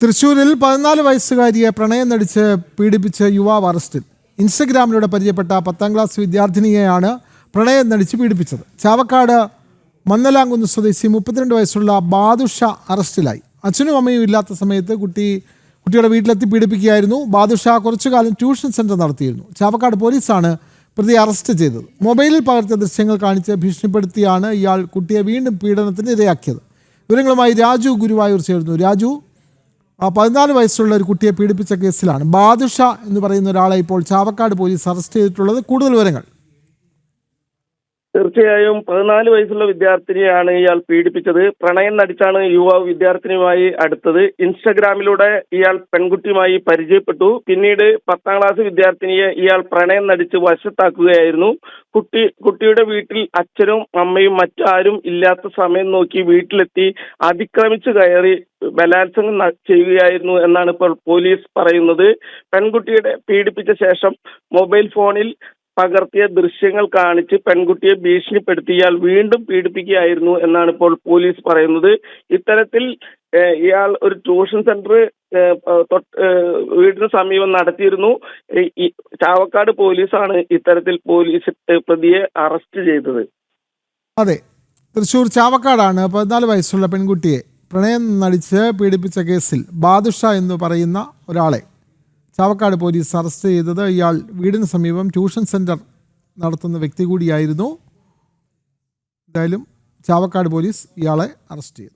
തൃശ്ശൂരിൽ 14 വയസ്സുകാരിയെ പ്രണയം നടിച്ച് പീഡിപ്പിച്ച് യുവാവ് അറസ്റ്റിൽ. ഇൻസ്റ്റഗ്രാമിലൂടെ പരിചയപ്പെട്ട 10ാം ക്ലാസ് വിദ്യാർത്ഥിനിയെയാണ് പ്രണയം നടിച്ച് പീഡിപ്പിച്ചത്. ചാവക്കാട് മന്നലാംകുന്ന് സ്വദേശി 32 വയസ്സുള്ള ബാദുഷ അറസ്റ്റിലായി. അച്ഛനും അമ്മയും ഇല്ലാത്ത സമയത്ത് കുട്ടിയുടെ വീട്ടിലെത്തി പീഡിപ്പിക്കുകയായിരുന്നു. ബാദുഷ കുറച്ചുകാലം ട്യൂഷൻ സെൻറ്റർ നടത്തിയിരുന്നു. ചാവക്കാട് പോലീസാണ് പ്രതിയെ അറസ്റ്റ് ചെയ്തത്. മൊബൈലിൽ പകർത്തിയ ദൃശ്യങ്ങൾ കാണിച്ച് ഭീഷണിപ്പെടുത്തിയാണ് ഇയാൾ കുട്ടിയെ വീണ്ടും പീഡനത്തിന് ഇരയാക്കിയത്. വിവരങ്ങളുമായി രാജു ഗുരുവായൂർ ചേർന്നു. രാജു, 14 വയസ്സുള്ള ഒരു കുട്ടിയെ പീഡിപ്പിച്ച കേസിലാണ് ബാദുഷ എന്ന് പറയുന്ന ഒരാളെ ഇപ്പോൾ ചാവക്കാട് പോലീസ് അറസ്റ്റ് ചെയ്തിട്ടുള്ളത്. കൂടുതൽ വിവരങ്ങൾ. തീർച്ചയായും 14 വയസ്സുള്ള വിദ്യാർത്ഥിനിയാണ് ഇയാൾ പീഡിപ്പിച്ചത്. പ്രണയം നടിച്ചാണ് യുവാവ് വിദ്യാർത്ഥിനിയുമായി അടുത്തത്. ഇൻസ്റ്റഗ്രാമിലൂടെ ഇയാൾ പെൺകുട്ടിയുമായി പരിചയപ്പെട്ടു. പിന്നീട് 10ാം ക്ലാസ് വിദ്യാർത്ഥിനിയെ ഇയാൾ പ്രണയം നടിച്ച് വശത്താക്കുകയായിരുന്നു. കുട്ടിയുടെ വീട്ടിൽ അച്ഛനും അമ്മയും മറ്റാരും ഇല്ലാത്ത സമയം നോക്കി വീട്ടിലെത്തി അതിക്രമിച്ചു കയറി ബലാത്സംഗം ചെയ്യുകയായിരുന്നു എന്നാണ് ഇപ്പോൾ പോലീസ് പറയുന്നത്. പെൺകുട്ടിയുടെ പീഡിപ്പിച്ച ശേഷം മൊബൈൽ ഫോണിൽ പകർത്തിയ ദൃശ്യങ്ങൾ കാണിച്ച് പെൺകുട്ടിയെ ഭീഷണിപ്പെടുത്തി ഇയാൾ വീണ്ടും പീഡിപ്പിക്കുകയായിരുന്നു എന്നാണ് ഇപ്പോൾ പോലീസ് പറയുന്നത്. ഇത്തരത്തിൽ ഇയാൾ ഒരു ട്യൂഷൻ സെന്റർ വീടിന് സമീപം നടത്തിയിരുന്നു. ചാവക്കാട് പോലീസാണ് ഇത്തരത്തിൽ പ്രതിയെ അറസ്റ്റ് ചെയ്തത്. അതെ, തൃശ്ശൂർ ചാവക്കാടാണ് 14 വയസ്സുള്ള പെൺകുട്ടിയെ പ്രണയം നടിച്ച് പീഡിപ്പിച്ച കേസിൽ ബാദുഷ എന്ന് പറയുന്ന ഒരാളെ ചാവക്കാട് പോലീസ് അറസ്റ്റ് ചെയ്തത്. ഇയാൾ വീടിന് സമീപം ട്യൂഷൻ സെൻറ്റർ നടത്തുന്ന വ്യക്തി കൂടിയായിരുന്നു. എന്തായാലും ചാവക്കാട് പോലീസ് ഇയാളെ അറസ്റ്റ് ചെയ്തു.